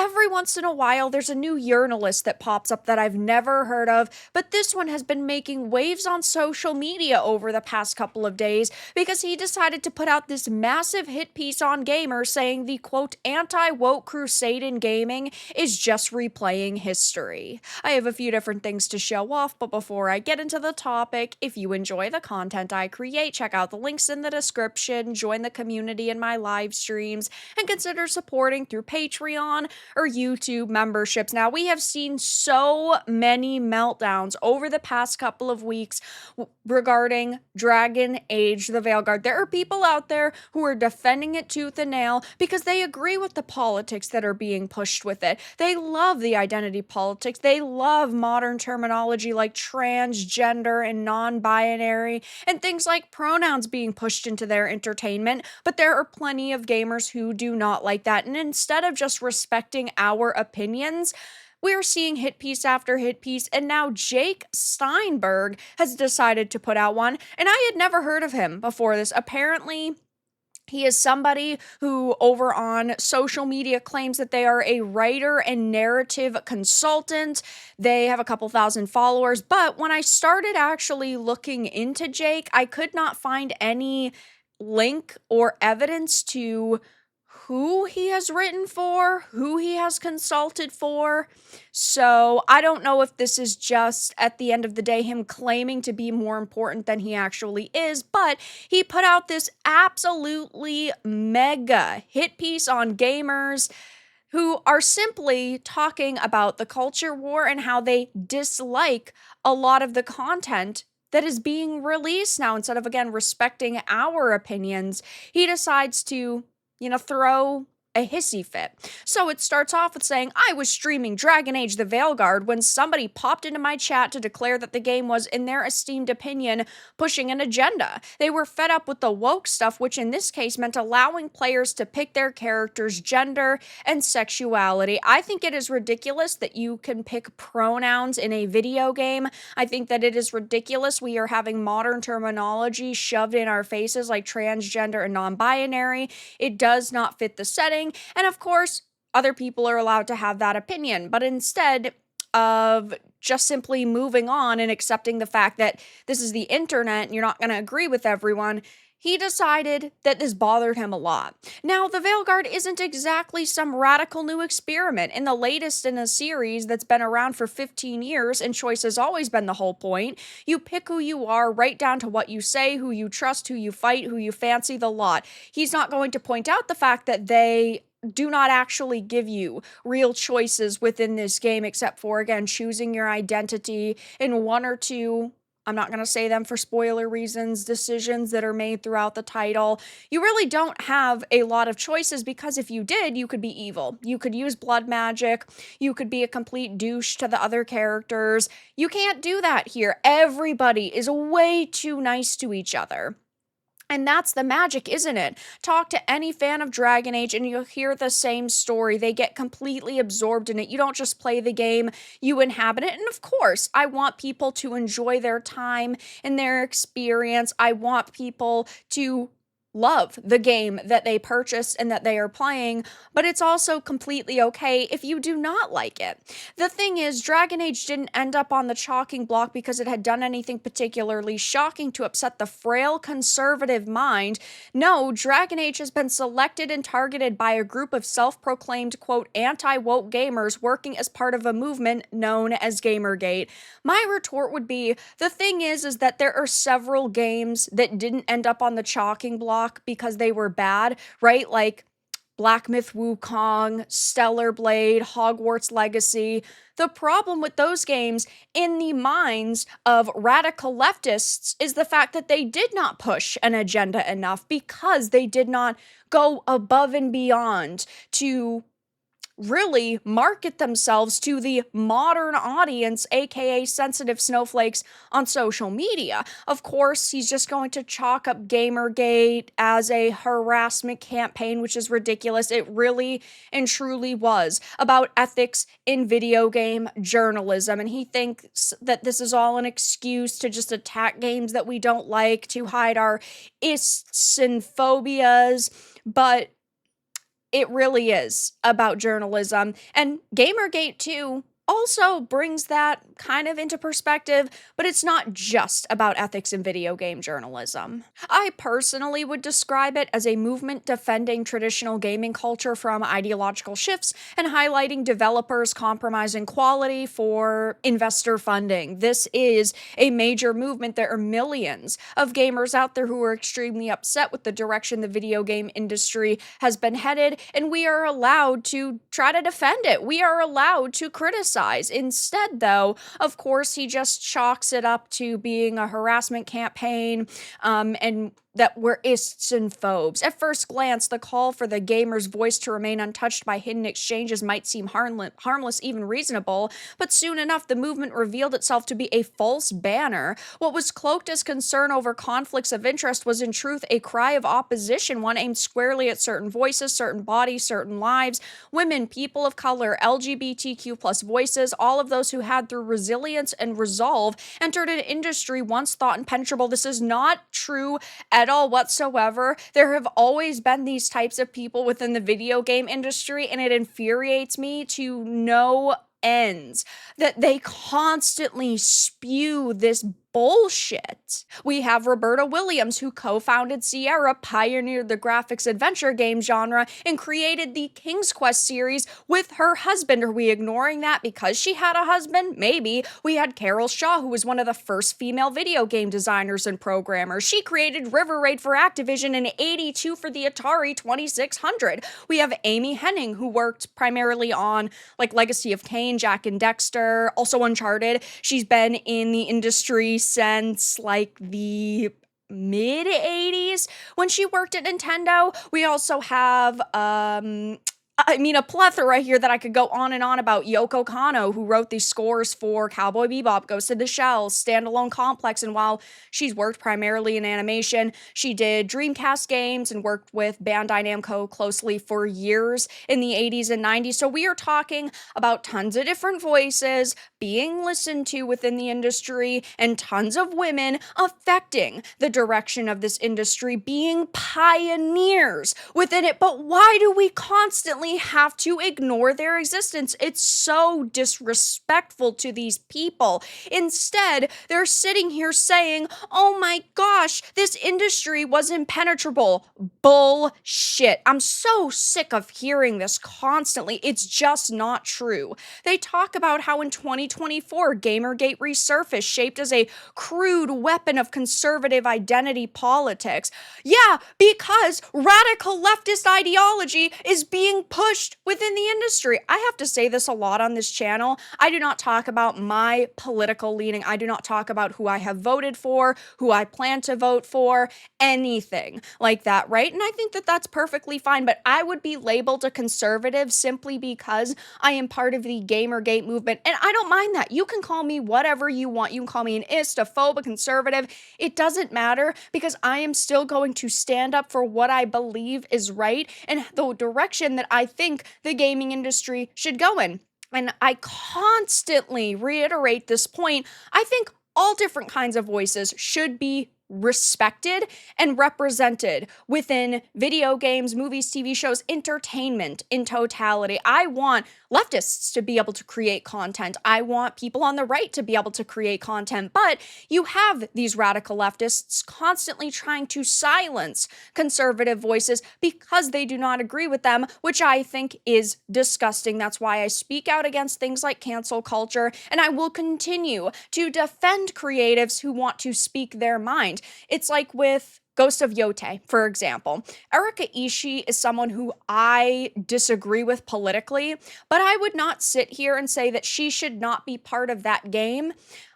every once in a while, there's a new journalist that pops up that I've never heard of, but this one has been making waves on social media over the past couple of days because he decided to put out this massive hit piece on Gamer saying the quote anti-woke crusade in gaming is just replaying history. I have a few different things to show off, but before I get into the topic, if you enjoy the content I create, check out the links in the description, join the community in my live streams, and consider supporting through Patreon or YouTube memberships. Now, we have seen so many meltdowns over the past couple of weeks regarding Dragon Age the Veilguard. There are people out there who are defending it tooth and nail because they agree with the politics that are being pushed with it. They love the identity politics. They love modern terminology like transgender and non-binary and things like pronouns being pushed into their entertainment. But there are plenty of gamers who do not like that. And instead of just respecting our opinions, we're seeing hit piece after hit piece, and now Jake Steinberg has decided to put out one, and I had never heard of him before this. Apparently, he is somebody who, over on social media, claims that they are a writer and narrative consultant. They have a couple thousand followers, but when I started actually looking into Jake, I could not find any link or evidence to who he has written for, who he has consulted for. So I don't know if this is just, at the end of the day, him claiming to be more important than he actually is, but he put out this absolutely mega hit piece on gamers who are simply talking about the culture war and how they dislike a lot of the content that is being released now. Instead of, again, respecting our opinions, he decides to throw a hissy fit. So it starts off with saying, I was streaming Dragon Age the Veilguard when somebody popped into my chat to declare that the game was, in their esteemed opinion, pushing an agenda. They were fed up with the woke stuff, which in this case meant allowing players to pick their character's gender and sexuality. I think it is ridiculous that you can pick pronouns in a video game. I think that it is ridiculous we are having modern terminology shoved in our faces like transgender and non-binary. It does not fit the setting. And of course, other people are allowed to have that opinion. But instead of just simply moving on and accepting the fact that this is the internet and you're not going to agree with everyone, he decided that this bothered him a lot. Now, the Veilguard isn't exactly some radical new experiment. In the latest in a series that's been around for 15 years, and choice has always been the whole point, you pick who you are right down to what you say, who you trust, who you fight, who you fancy, the lot. He's not going to point out the fact that they do not actually give you real choices within this game, except for, again, choosing your identity in one or two, I'm not going to say them for spoiler reasons, decisions that are made throughout the title. You really don't have a lot of choices because if you did, you could be evil. You could use blood magic. You could be a complete douche to the other characters. You can't do that here. Everybody is way too nice to each other. And that's the magic, isn't it? Talk to any fan of Dragon Age and you'll hear the same story. They get completely absorbed in it. You don't just play the game, you inhabit it. And of course, I want people to enjoy their time and their experience. I want people to love the game that they purchased and that they are playing, but it's also completely okay if you do not like it. The thing is, Dragon Age didn't end up on the chopping block because it had done anything particularly shocking to upset the frail conservative mind. No, Dragon Age has been selected and targeted by a group of self-proclaimed, quote, anti-woke gamers working as part of a movement known as Gamergate. My retort would be, the thing is that there are several games that didn't end up on the chopping block because they were bad, right? Like Black Myth Wukong, Stellar Blade, Hogwarts Legacy. The problem with those games in the minds of radical leftists is the fact that they did not push an agenda enough because they did not go above and beyond to really market themselves to the modern audience, aka sensitive snowflakes on social media. Of course, he's just going to chalk up Gamergate as a harassment campaign, which is ridiculous. It really and truly was about ethics in video game journalism, and he thinks that this is all an excuse to just attack games that we don't like, to hide our ists and phobias, but It really is about journalism. And Gamergate, too, also brings that kind of into perspective, but it's not just about ethics in video game journalism. I personally would describe it as a movement defending traditional gaming culture from ideological shifts and highlighting developers compromising quality for investor funding. This is a major movement. There are millions of gamers out there who are extremely upset with the direction the video game industry has been headed, and we are allowed to try to defend it. We are allowed to criticize. Instead, though, of course, he just chalks it up to being a harassment campaign, and that we're ists and phobes. At first glance, the call for the gamer's voice to remain untouched by hidden exchanges might seem harmless, even reasonable, but soon enough, the movement revealed itself to be a false banner. What was cloaked as concern over conflicts of interest was in truth a cry of opposition, one aimed squarely at certain voices, certain bodies, certain lives, women, people of color, LGBTQ plus voices, all of those who had, through resilience and resolve, entered an industry once thought impenetrable. This is not true at all whatsoever. There have always been these types of people within the video game industry, and it infuriates me to no ends that they constantly spew this bullshit. We have Roberta Williams, who co-founded Sierra, pioneered the graphics adventure game genre, and created the King's Quest series with her husband. Are we ignoring that because she had a husband? Maybe. We had Carol Shaw, who was one of the first female video game designers and programmers. She created River Raid for Activision and 82 for the Atari 2600. We have Amy Hennig, who worked primarily on like Legacy of Kain, Jak and Daxter, also Uncharted. She's been in the industry since like the mid 80s when she worked at Nintendo. We also have a plethora here that I could go on and on about. Yoko Kanno, who wrote the scores for Cowboy Bebop, Ghost in the Shell, Standalone Complex, and while she's worked primarily in animation, she did Dreamcast games and worked with Bandai Namco closely for years in the 80s and 90s. So we are talking about tons of different voices being listened to within the industry and tons of women affecting the direction of this industry, being pioneers within it. But why do we constantly have to ignore their existence? It's so disrespectful to these people. Instead, they're sitting here saying, oh my gosh, this industry was impenetrable. Bullshit. I'm so sick of hearing this constantly. It's just not true. They talk about how in 2024, Gamergate resurfaced, shaped as a crude weapon of conservative identity politics. Yeah, because radical leftist ideology is being pushed within the industry. I have to say this a lot on this channel. I do not talk about my political leaning. I do not talk about who I have voted for, who I plan to vote for, anything like that, right? And I think that that's perfectly fine, but I would be labeled a conservative simply because I am part of the Gamergate movement, and I don't mind that. You can call me whatever you want. You can call me an ist, a phobe, a conservative. It doesn't matter, because I am still going to stand up for what I believe is right and the direction that I think the gaming industry should go in. And I constantly reiterate this point. I think all different kinds of voices should be respected and represented within video games, movies, TV shows, entertainment in totality. I want leftists to be able to create content. I want people on the right to be able to create content. But you have these radical leftists constantly trying to silence conservative voices because they do not agree with them, which I think is disgusting. That's why I speak out against things like cancel culture, and I will continue to defend creatives who want to speak their mind. It's like with Ghost of Yote, for example. Erika Ishii is someone who I disagree with politically, but I would not sit here and say that she should not be part of that game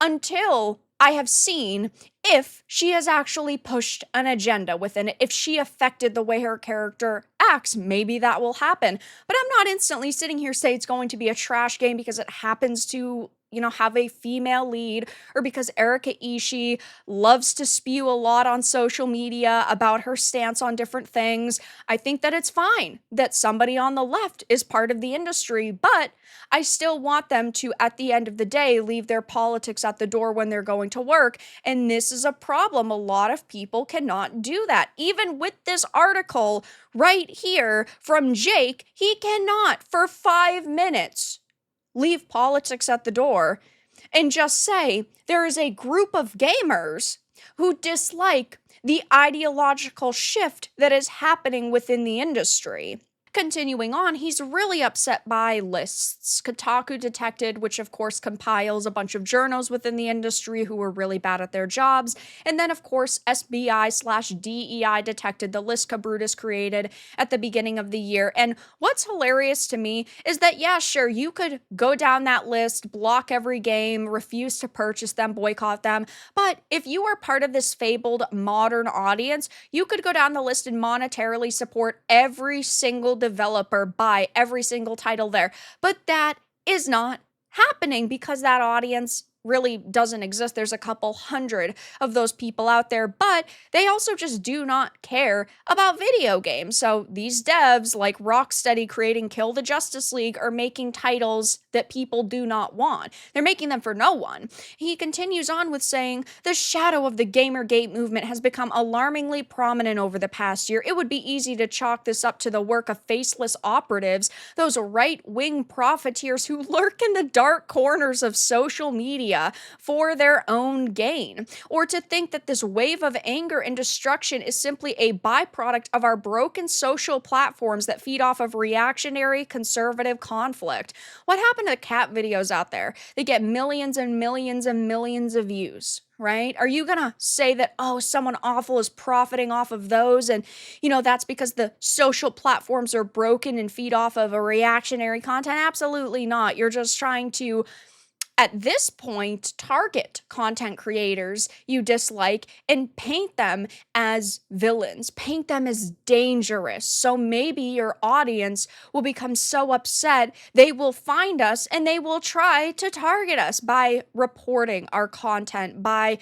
until I have seen if she has actually pushed an agenda within it, if she affected the way her character acts. Maybe that will happen. But I'm not instantly sitting here saying it's going to be a trash game because it happens to have a female lead, or because Erika Ishii loves to spew a lot on social media about her stance on different things. I think that it's fine that somebody on the left is part of the industry, but I still want them to, at the end of the day, leave their politics at the door when they're going to work. And this is is a problem. A lot of people cannot do that. Even with this article right here from Jake, he cannot for 5 minutes leave politics at the door and just say there is a group of gamers who dislike the ideological shift that is happening within the industry. Continuing on, he's really upset by lists. Kotaku detected, which of course compiles a bunch of journals within the industry who were really bad at their jobs. And then of course SBI/DEI detected the list Kabrutus created at the beginning of the year. And what's hilarious to me is that, yeah, sure, you could go down that list, block every game, refuse to purchase them, boycott them. But if you are part of this fabled modern audience, you could go down the list and monetarily support every single developer, buy every single title there. But that is not happening because that audience really doesn't exist. There's a couple hundred of those people out there, but they also just do not care about video games. So these devs like Rocksteady creating Kill the Justice League are making titles that people do not want. They're making them for no one. He continues on with saying, the shadow of the Gamergate movement has become alarmingly prominent over the past year. It would be easy to chalk this up to the work of faceless operatives, those right-wing profiteers who lurk in the dark corners of social media for their own gain, or to think that this wave of anger and destruction is simply a byproduct of our broken social platforms that feed off of reactionary conservative conflict. What happened to the cat videos out there? They get millions and millions and millions of views, right? Are you gonna say that, oh, someone awful is profiting off of those and, that's because the social platforms are broken and feed off of a reactionary content? Absolutely not. You're just trying to, at this point, target content creators you dislike and paint them as villains, paint them as dangerous. So maybe your audience will become so upset they will find us and they will try to target us by reporting our content, by,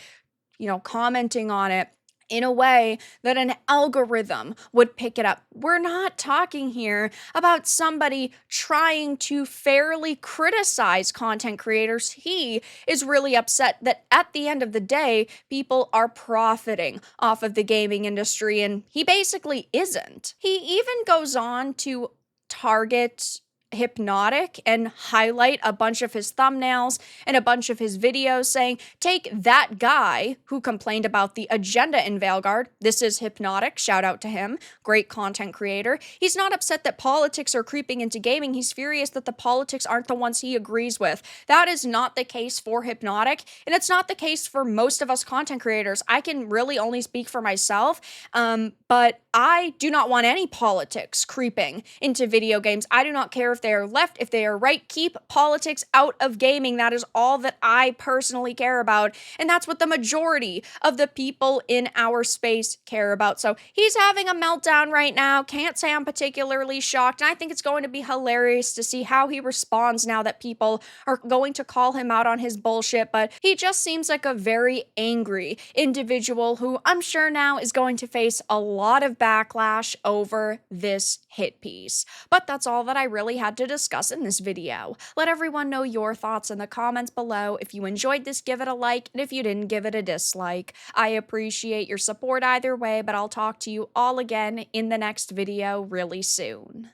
commenting on it in a way that an algorithm would pick it up. We're not talking here about somebody trying to fairly criticize content creators. He is really upset that at the end of the day, people are profiting off of the gaming industry, and he basically isn't. He even goes on to target Hypnotic and highlight a bunch of his thumbnails and a bunch of his videos saying, take that guy who complained about the agenda in Veilguard. This is Hypnotic. Shout out to him. Great content creator. He's not upset that politics are creeping into gaming. He's furious that the politics aren't the ones he agrees with. That is not the case for Hypnotic, and it's not the case for most of us content creators. I can really only speak for myself, but I do not want any politics creeping into video games. I do not care if they are left, if they are right. Keep politics out of gaming. That is all that I personally care about. And that's what the majority of the people in our space care about. So he's having a meltdown right now. Can't say I'm particularly shocked. And I think it's going to be hilarious to see how he responds now that people are going to call him out on his bullshit. But he just seems like a very angry individual who I'm sure now is going to face a lot of backlash over this hit piece. But that's all that I really had to discuss in this video. Let everyone know your thoughts in the comments below. If you enjoyed this, give it a like, and if you didn't, give it a dislike. I appreciate your support either way, but I'll talk to you all again in the next video really soon.